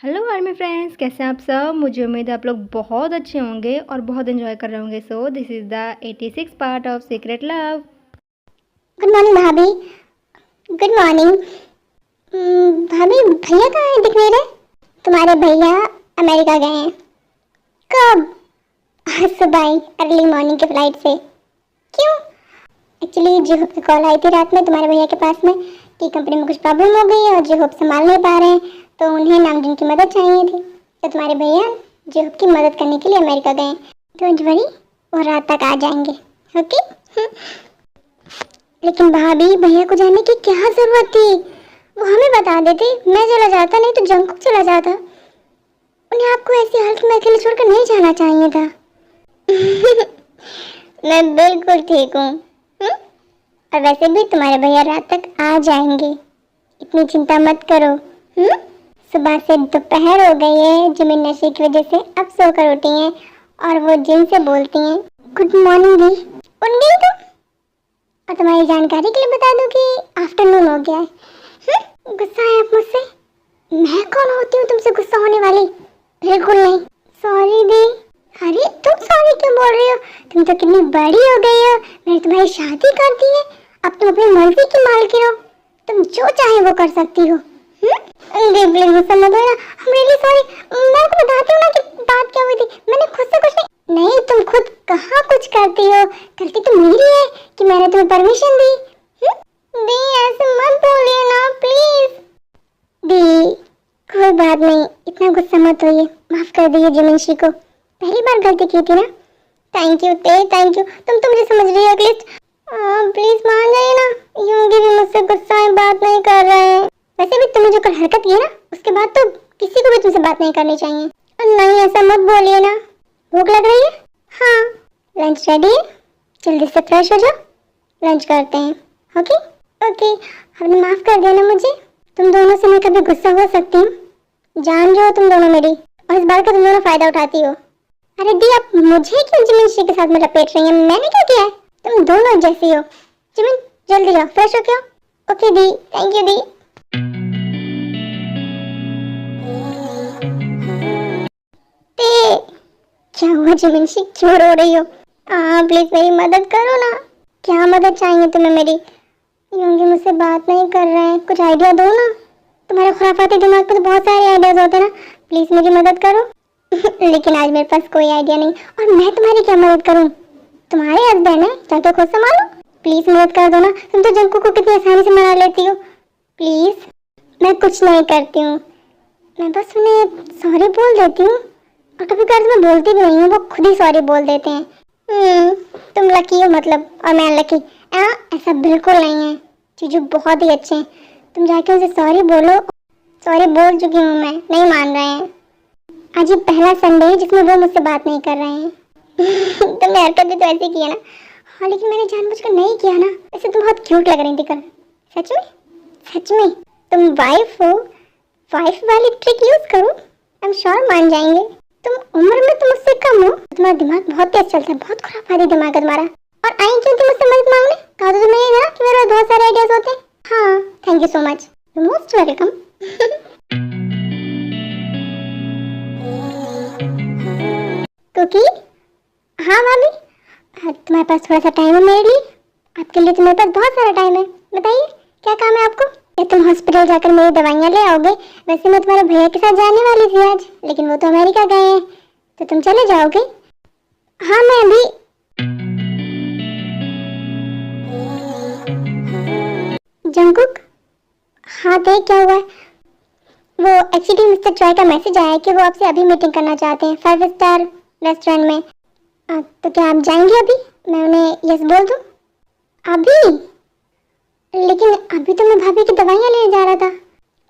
Hello army friends, कैसे हैं आप सब। मुझे उम्मीद है आप लोग बहुत अच्छे होंगे और बहुत एंजॉय कर रहे होंगे। So this is the 86 part of secret love. Good morning भाभी। Good morning. भाभी भैया कहाँ हैं, दिख नहीं रहे। तुम्हारे भैया अमेरिका गए हैं। कब? आज सुबह ही, अर्ली मॉर्निंग की फ्लाइट से। क्यों? एक्चुअली जोहब की कॉल आई थी रात में तुम्हारे भैया के पास में कि कंपनी में कुछ प्रॉब्लम हो गई है और जोहब संभाल नहीं पा रहे हैं, तो उन्हें नामजिन की मदद चाहिए थी। तो तुम्हारे भैया जोहब की मदद करने के लिए अमेरिका गए। डोंट वरी, वो रात तक आ जाएंगे। ओके। लेकिन भाभी भैया को जाने की क्या जरूरत थी? वो हमें बता देते, मैं चला जाता, नहीं तो जंकुक चला जाता। उन्हें आपको ऐसी हालत में अकेले छोड़कर नहीं जाना चाहिए था। मैं बिल्कुल ठीक हूँ। और वैसे भी तुम्हारे भैया रात तक आ जाएंगे, इतनी चिंता मत करो। सुबह से दोपहर हो गई है, जिमिन नशे की वजह से अब सोकर उठी हैं और वो जिन से बोलती हैं गुड मॉर्निंग दी। उठ गई तुम? और तुम्हारी जानकारी के लिए बता दूं कि आफ्टरनून हो गया है। गुस्सा है आप मुझसे? मैं कौन होती हूँ तुमसे गुस्सा होने वाली? बिल्कुल नहीं। सॉरी दी। अरे तुम सॉरी क्यों बोल रही हो? तुम तो कितनी बड़ी हो गई हो, मैंने तुम्हारी शादी कर दी है, अब तुम अपनी मर्जी की मालकिन हो, तुम जो चाहे वो कर सकती हो। प्लीज गुस्सा मत होना, I'm really sorry। मैं आपको बताती हूँ ना कि बात क्या हुई थी। मैंने खुद से कुछ नहीं, तुम खुद कहाँ कुछ करती हो, गलती तो मेरी है कि मैंने तुम्हें परमिशन दी। दी ऐसे मत बोलिए ना प्लीज। दी कोई बात नहीं, इतना गुस्सा मत होइए, माफ कर दीजिए जिमिनशी को, पहली बार गलती की थी ना। थैंक यू ते, थैंक यू। तुम तो मुझे समझ रही हो एटलीस्ट। प्लीज मान जाइए ना, यूंगी भी मुझसे गुस्सा है, बात नहीं कर रहे हैं। वैसे भी तुमने जो कल हरकत की है ना, उसके बाद तो किसी को भी तुमसे बात नहीं करनी चाहिए। नहीं ऐसा मत बोलिए ना। भूख लग रही है? हाँ। लंच रेडी है, जल्दी से फ्रेश हो जाओ, लंच करते हैं। Okay okay. आपने माफ कर दिया ना मुझे। तुम दोनों से मैं कभी गुस्सा हो सकती हूँ, जान रहे हो तुम दोनों मेरी, और इस बात का तुम दोनों फायदा उठाती हो। अरे दी आप मुझे क्यों जिमिन के साथ में लपेट रही हैं? मैंने क्या किया है? तुम दोनों जैसी हो। जिमिन जल्दी जाओ, फ्रेश हो क्या? ओके दी, थैंक यू दी। क्या हुआ जिमिनशी, क्यों रो रही हो? प्लीज मेरी मदद करो ना। क्या मदद चाहिए तुम्हें मेरी? यूंगी मुझसे बात नहीं कर रहे हैं, कुछ आइडिया दो ना। तुम्हारे खुराफाती दिमाग पे तो बहुत सारे आइडियाज होते हैं ना, प्लीज मेरी मदद करो। लेकिन आज मेरे पास कोई आइडिया नहीं, और मैं तुम्हारी क्या मदद करूं? तुम्हारे हस्बैंड है, जाके खुद संभालो। प्लीज मदद कर दो ना, तुम तो जंकू को कितनी आसानी से मना लेती हो। प्लीज। मैं कुछ नहीं करती हूँ, मैं बस उन्हें सॉरी बोल देती हूँ, और कभी कभी मैं बोलती भी नहीं हूँ, वो खुद ही सॉरी बोल देते हैं। तुम लकी हो मतलब, और मैं अनलकी? ऐसा बिल्कुल नहीं है, चीजू बहुत ही अच्छे हैं। तुम जाके उनसे सॉरी बोलो। सॉरी बोल चुकी हूँ मैं, नहीं मान रहे हैं। आज ये पहला संडे है जिसमें वो मुझसे बात नहीं कर रहे हैं। तुमने हरकत भी तो ऐसे की है ना। हाँ लेकिन मैंने जानबूझकर नहीं किया ना, वैसे तुम बहुत क्यूट लग रही थी कल। सच में? सच में तुम वाइफ हो, वाइफ वाली ट्रिक यूज करो, आई एम श्योर मान जाएंगे। तुम उम्र में तो मुझसे कम हो, तुम्हारा दिमाग बहुत तेज चलता है, बहुत खुराफाती दिमाग है तुम्हारा। और आई क्यों थी मुझसे मदद मांगने? कहा तो तुमने ये ना कि मेरे पास बहुत सारे आइडियाज होते हैं। हाँ thank you so much, you most welcome. कुकी? हाँ भाभी, तुम्हारे पास थोड़ा सा टाइम है मेरे लिए? आपके लिए तो मेरे पास बहुत सारा टाइम है, बताइए क्या काम है आपको? या तुम हॉस्पिटल जाकर मेरी दवाइयाँ ले आओगे? वैसे मैं तुम्हारे भैया के साथ जाने वाली थी आज, लेकिन वो तो अमेरिका गए हैं, तो तुम चले जाओगे? हाँ मैं अभी। जंकुक? हाँ देख क्या हुआ है? वो एक्चुअली मिस्टर चॉय का मैसेज आया है कि वो आपसे अभी मीटिंग करना चाहते हैं 5 स्टार रेस्टोरेंट में। तो क्या आप जाएंगे अभी? मैं उन्हें यस बोल दूं? अभी? लेकिन अभी तो मैं भाभी की दवाइयाँ लेने जा रहा था।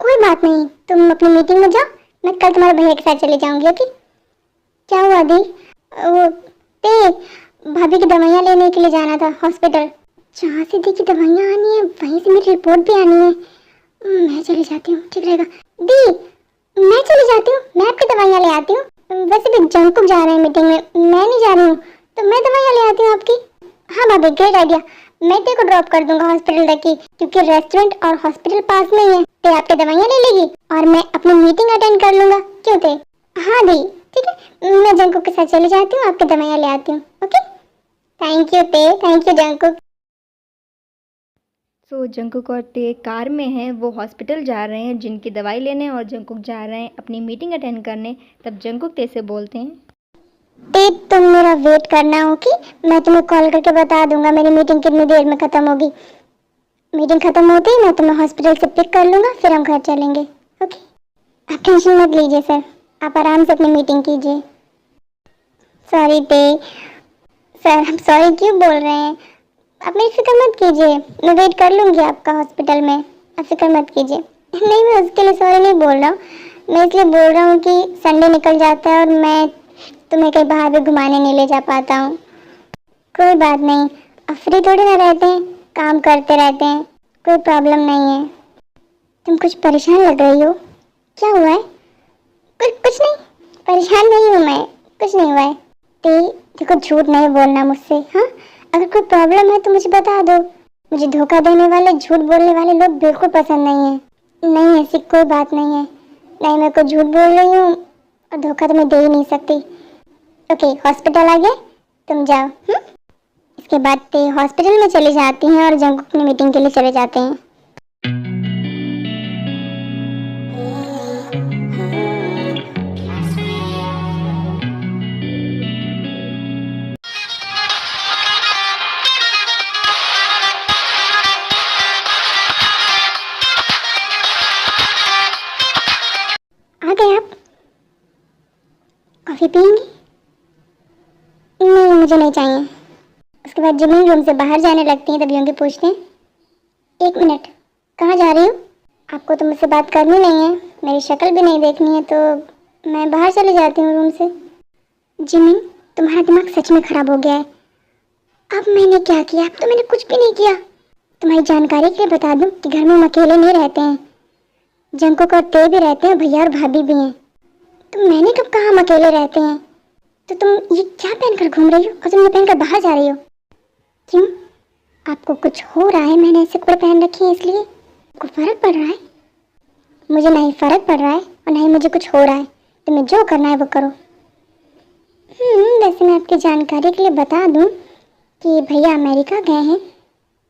कोई बात नहीं, तुम अपनी मीटिंग में जाओ, मैं कल तुम्हारे भैया के साथ चले जाऊंगी। ओके? क्या हुआ दी? वो ते भाभी की दवाइयाँ लेने के लिए जाना था हॉस्पिटल। जहाँ से दी की दवाइयाँ आनी है वहीं से मेरी रिपोर्ट भी आनी है। मैं चली जाती हूँ, ठीक रहेगा। दी मैं चली जाती हूँ, मैं आपकी दवाइयाँ ले आती हूँ। वैसे भी जंकुक जा रहे हैं मीटिंग में, मैं नहीं जा रही हूँ, तो मैं दवाइयाँ ले आती हूँ आपकी। हाँ भाभी ग्रेट आइडिया, मैं तेरे को ड्रॉप कर दूंगा हॉस्पिटल तक की, क्योंकि रेस्टोरेंट और हॉस्पिटल पास में ही है। ते आपकी दवाइयाँ ले लेगी और मैं अपनी मीटिंग अटेंड कर लूंगा। क्यों ते? हाँ दी, ठीक है, मैं जंकुक के साथ चली जाती हूँ, आपकी दवाइयाँ ले आती हूँ। ओके, थैंक यू ते, thank you Jungkook. So Jungkook और ते कार में हैं, वो हॉस्पिटल जा रहे हैं जिनकी दवाई लेने, और जंकुक जा रहे हैं अपनी मीटिंग अटेंड करने। तब जंकुक ते से बोलते हैं, ते तुम मेरा वेट करना हो कि मैं तुम्हें कॉल करके बता दूंगा मेरी मीटिंग कितनी देर में खत्म होगी। मीटिंग खत्म होते ही मैं तुम्हें हॉस्पिटल से पिक कर लूंगा, फिर हम घर चलेंगे। ओके, आप टेंशन मत लीजिए सर, आप आराम से अपनी मीटिंग कीजिए। सॉरी ते, सर हम सॉरी क्यों बोल रहे हैं? आप मेरी फिक्र मत कीजिए, मैं वेट कर लूंगी आपका हॉस्पिटल में, आप फिक्र मत कीजिए। नहीं, मैं उसके लिए सॉरी नहीं बोल रहा हूँ, मैं इसलिए बोल रहा हूँ कि संडे निकल जाता है और मैं तुम्हें कहीं बाहर भी घुमाने नहीं ले जा पाता हूँ। कोई बात नहीं, अब फ्री थोड़ी ना रहते हैं, काम करते रहते हैं, कोई प्रॉब्लम नहीं है। तुम कुछ परेशान लग रही हो, क्या हुआ है? कुछ नहीं, परेशान नहीं हूँ मैं, कुछ नहीं हुआ है। देखो झूठ नहीं बोलना मुझसे, हाँ? अगर कोई प्रॉब्लम है तो मुझे बता दो, मुझे धोखा देने वाले, झूठ बोलने वाले लोग बिल्कुल पसंद नहीं है। नहीं, ऐसी कोई बात नहीं है, नहीं मैं कोई झूठ बोल रही हूँ और धोखा तो मैं दे ही नहीं सकती। ओके, हॉस्पिटल आ गए, तुम जाओ। इसके बाद ते हॉस्पिटल में चली जाती हैं और जंकुक अपनी मीटिंग के लिए चले जाते हैं। आ गए आप? कॉफी पियेंगी? नहीं, मुझे नहीं चाहिए। उसके बाद जिमिन रूम से बाहर जाने लगती हैं, तभी योंगी पूछते हैं, एक मिनट, कहाँ जा रही हो? आपको तो मुझसे बात करनी नहीं है, मेरी शक्ल भी नहीं देखनी है, तो मैं बाहर चली जाती हूँ रूम से। जिमिन, तुम्हारा दिमाग सच में खराब हो गया है। अब मैंने क्या किया? अब तो मैंने कुछ भी नहीं किया। तुम्हारी जानकारी के लिए बता दूं कि घर में हम अकेले नहीं रहते हैं, जंकुक और ते भी रहते हैं, भैया और भाभी भी हैं। तो मैंने कब कहा हम अकेले रहते हैं? तो तुम ये क्या पहनकर घूम रही हो और तुम ये पहनकर बाहर जा रही हो? क्यों, आपको कुछ हो रहा है? मैंने ऐसे कपड़े पहन रखे हैं इसलिए आपको फर्क पड़ रहा है? मुझे नहीं फर्क पड़ रहा है और नहीं मुझे कुछ हो रहा है, तुम्हें जो करना है वो करो। वैसे मैं आपकी जानकारी के लिए बता दूं कि भैया अमेरिका गए हैं,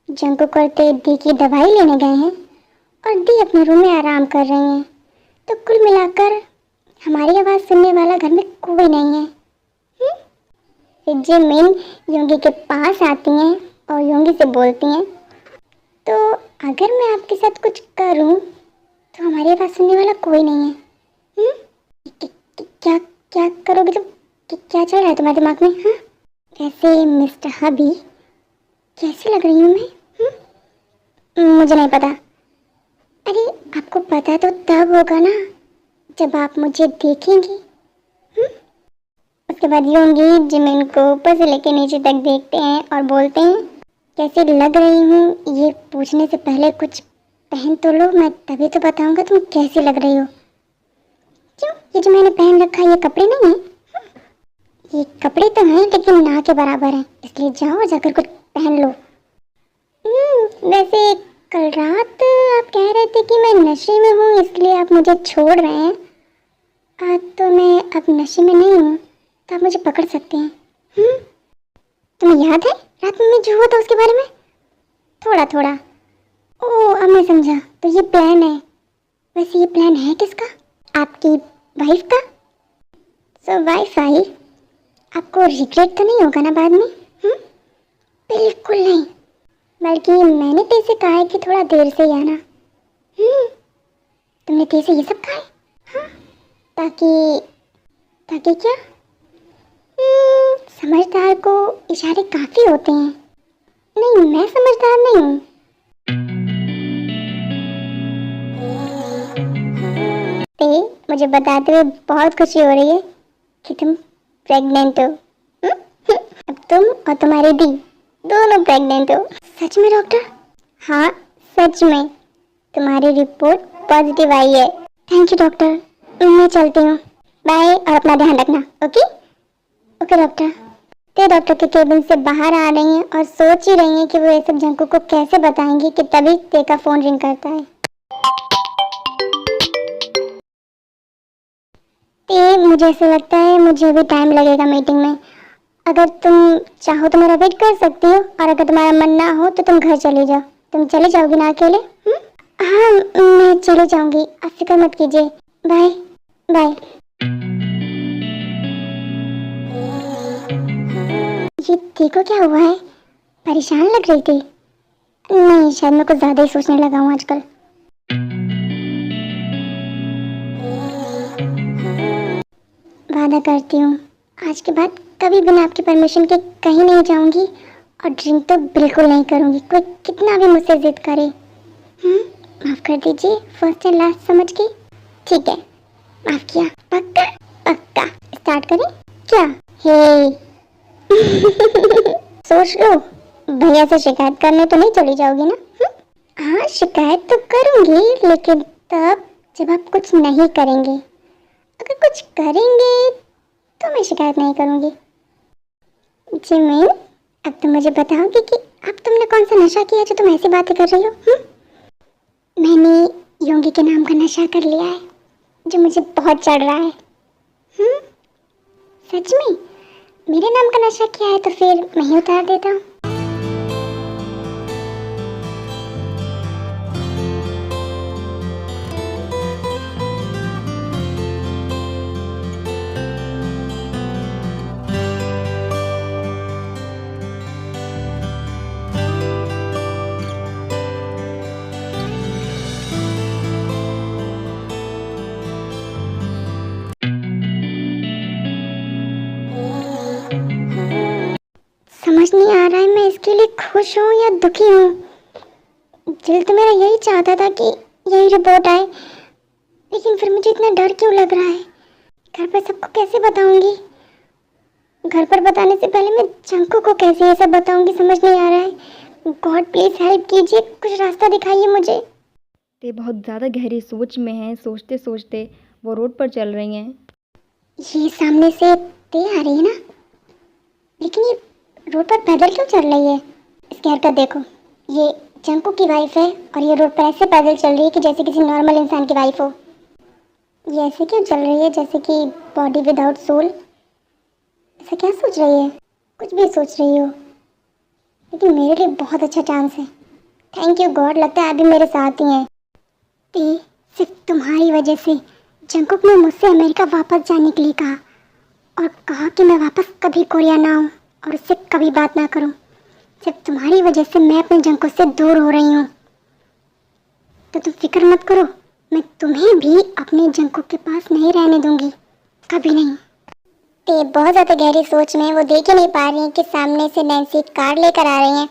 जंकुक और ते दी की दवाई लेने गए हैं और दी अपने रूम में आराम कर रही हैं। तो कुल मिलाकर हमारी आवाज़ सुनने वाला घर में कोई नहीं है। फिर जिमिन योंगी के पास आती हैं और योंगी से बोलती हैं, तो अगर मैं आपके साथ कुछ करूं तो हमारी आवाज़ सुनने वाला कोई नहीं है। क्या क्या करोगे तुम? क्या चल रहा है तुम्हारे दिमाग में? हाँ, कैसे मिस्टर हबी, कैसे लग रही हूँ मैं? मुझे नहीं पता। अरे आपको पता तो तब होगा ना जब आप मुझे देखेंगी। उसके बाद योंगी जिमिन को ऊपर से लेके नीचे तक देखते हैं और बोलते हैं, कैसे लग रही हूँ ये पूछने से पहले कुछ पहन तो लो, मैं तभी तो बताऊंगा तुम कैसी लग रही हो। क्यों, ये जो मैंने पहन रखा है ये कपड़े नहीं है? ये कपड़े तो हैं लेकिन ना के बराबर हैं, इसलिए जाओ और जाकर कुछ पहन लो। वैसे कल रात आप कह रहे थे कि मैं नशे में हूँ इसलिए आप मुझे छोड़ रहे हैं। आज तो मैं अब नशे में नहीं हूँ, तो आप मुझे पकड़ सकते हैं। तुम्हें याद है रात में जो हुआ था उसके बारे में? थोड़ा थोड़ा। ओह, अब मैं समझा, तो ये प्लान है। वैसे ये प्लान है किसका? आपकी वाइफ का? सो वाइफ आई, आपको रिग्रेट तो नहीं होगा ना बाद में? बिल्कुल नहीं, बल्कि मैंने तेरे कहा है कि थोड़ा देर से ही आना। तुमने तेरे से ये सब कहा है? हाँ, ताकि क्या? समझदार को इशारे काफी होते हैं। नहीं, मैं समझदार नहीं हूँ। मुझे बताते हुए बहुत खुशी हो रही है कि तुम प्रेग्नेंट हो। अब तुम और तुम्हारी दी दोनों प्रेग्नेंट हो। सच में डॉक्टर? हाँ सच में, तुम्हारी रिपोर्ट पॉजिटिव आई है। थैंक यू डॉक्टर, मैं चलती हूँ, बाय, और अपना ध्यान रखना। Okay okay doctor. ते डॉक्टर के केबिन से बाहर आ रही हैं और सोच ही रही हैं कि वो ये सब जंकुक को कैसे बताएंगी कि तभी ते का फोन रिंग करता है। ते मुझे ऐसा लगता है मुझे अभी टाइम लगेगा मीटिंग में। अगर तुम चाहो तो मेरा वेट कर सकती हो, और अगर तुम्हारा मन ना हो तो तुम घर चले जाओ। तुम चले जाओगी ना अकेले? हाँ, मैं चले जाऊंगी, आप फिक्र मत कीजिए। Bye bye. ये देखो क्या हुआ है, परेशान लग रही थी। नहीं, शायद मैं कुछ ज़्यादा ही सोचने लगा हूँ आजकल। वादा करती हूँ आज के बाद कभी बिना आपकी परमिशन के कहीं नहीं जाऊंगी, और ड्रिंक तो बिल्कुल नहीं करूंगी, कोई कितना भी मुझसे जिद करे। माफ कर दीजिए, फर्स्ट एंड लास्ट समझ के। ठीक है, माफ किया। पक्का? पक्का। स्टार्ट करें क्या? हे सोच लो, भैया से शिकायत करने तो नहीं चली जाओगी ना? हाँ, शिकायत तो करूंगी, लेकिन तब जब आप कुछ नहीं करेंगे। अगर कुछ करेंगे तो मैं शिकायत नहीं करूंगी। जिमिन, अब तुम मुझे बताओगे कि अब तुमने कौन सा नशा किया जो तुम ऐसी बातें कर रही हो? मैंने योंगी के नाम का नशा कर लिया है, जो मुझे बहुत चढ़ रहा है। सच में? मेरे नाम का नशा किया है तो फिर मैं ही उतार देता हूँ। समझ नहीं आ रहा है मैं इसके लिए खुश हूँ या दुखी हूँ। दिल तो मेरा यही चाहता था कि यही रिपोर्ट आए, लेकिन फिर मुझे इतना डर क्यों लग रहा है? घर पर सबको कैसे बताऊंगी? घर पर बताने से पहले मैं जंकू को कैसे ये सब बताऊंगी, समझ नहीं आ रहा है। गॉड प्लीज हेल्प कीजिए, कुछ रास्ता दिखाइए मुझे। ते बहुत ज़्यादा गहरी सोच में हैं। सोचते सोचते वो रोड पर चल रही हैं। ये सामने से ते आ रही है ना, लेकिन ये रोड पर पैदल क्यों चल रही है? इसकी हरकत देखो, ये जंकू की वाइफ है और ये रोड पर ऐसे पैदल चल रही है कि जैसे किसी नॉर्मल इंसान की वाइफ हो। ये ऐसे क्यों चल रही है जैसे कि बॉडी विदाउट सोल? ऐसा क्या सोच रही है? कुछ भी सोच रही हो, लेकिन मेरे लिए बहुत अच्छा चांस है। थैंक यू गॉड, लगता है अभी मेरे साथ ही हैं। ते, सिर्फ तुम्हारी वजह से जंकुक ने मुझसे अमेरिका वापस जाने के लिए कहा, और कहा कि मैं वापस कभी कोरिया ना आऊँ और उससे कभी बात ना करूँ। सिर्फ तुम्हारी वजह से मैं अपने जंकुक से दूर हो रही हूँ। तो तुम फिक्र मत करो, मैं तुम्हें भी अपने जंकुक के पास नहीं रहने दूंगी, कभी नहीं। ते बहुत ज़्यादा गहरी सोच में, वो देख ही नहीं पा रही हैं कि सामने से नैन्सी कार लेकर आ रही हैं।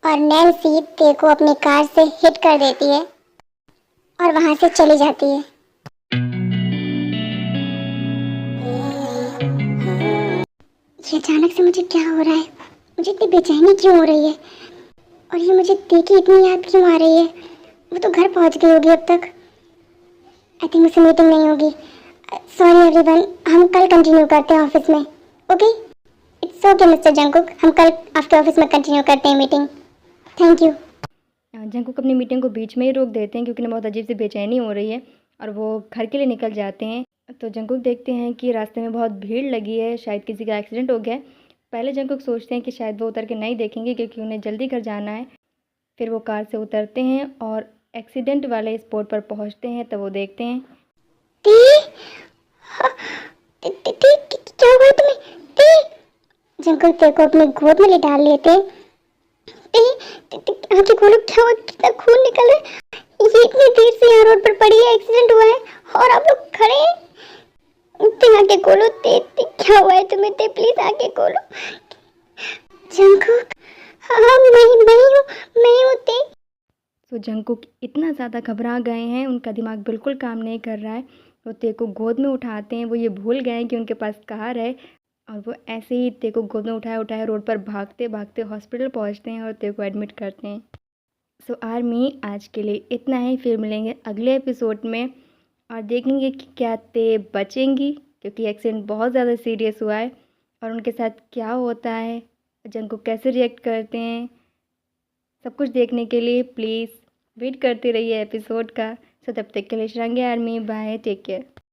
और नैन्सी ते को अपनी कार से हिट कर देती है और वहां से चली जाती है। ये अचानक से मुझे क्या हो रहा है? मुझे इतनी बेचैनी क्यों हो रही है? और ये मुझे देखी इतनी याद क्यों आ रही है? वो तो घर पहुंच गई होगी अब तक। आई थिंक मुझसे मीटिंग नहीं होगी। सॉरी एवरीवन, हम कल कंटिन्यू करते हैं ऑफिस में। Okay, it's okay mister Jungkook, हम कल आपके ऑफिस में कंटिन्यू करते हैं मीटिंग। Thank you. जंकुक अपनी मीटिंग को बीच में ही रोक देते हैं क्योंकि उन्हें बहुत अजीब सी बेचैनी हो रही है, और वो घर के लिए निकल जाते हैं। तो जंकुक देखते हैं कि रास्ते में बहुत भीड़ लगी है, शायद किसी का एक्सीडेंट हो गया है। पहले जंकुक सोचते हैं कि शायद वो उतर के नहीं देखेंगे क्योंकि उन्हें जल्दी घर जाना है। फिर वो कार से उतरते हैं और एक्सीडेंट वाले स्पॉट पर पहुंचते हैं। तब वो देखते हैं क्या हुआ तुम्हें? जंकुक ते को अपनी गोद में लिटा लेते। आंखें खोलो, क्या हुआ? कितना खून निकल रहा है? ये इतनी देर से यहाँ रोड पर पड़ी है, एक्सीडेंट हुआ है और आप लोग खड़े हैं। आंखें खोलो, क्या हुआ है तुम्हें? प्लीज आंखें खोलो। जंकुक, हाँ मैं हूँ ते। तो जंकुक इतना ज़्यादा घबरा गए हैं, उनका दिमाग बिल्कुल काम नहीं कर रहा है। वो ते को गोद में उठाते हैं। वो ये भूल गए हैं कि उनके पास कार है, और वो ऐसे ही ते को गोद में उठाए उठाए रोड पर भागते भागते हॉस्पिटल पहुंचते हैं और ते को एडमिट करते हैं। सो आर्मी, आज के लिए इतना ही। फिर मिलेंगे अगले एपिसोड में और देखेंगे कि क्या ते बचेंगी, क्योंकि एक्सीडेंट बहुत ज़्यादा सीरियस हुआ है, और उनके साथ क्या होता है, जंकुक कैसे रिएक्ट करते हैं। सब कुछ देखने के लिए प्लीज़ वेट करते रहिए एपिसोड का। सो तब तक के लिए शरंगी आर्मी, बाय, टेक केयर।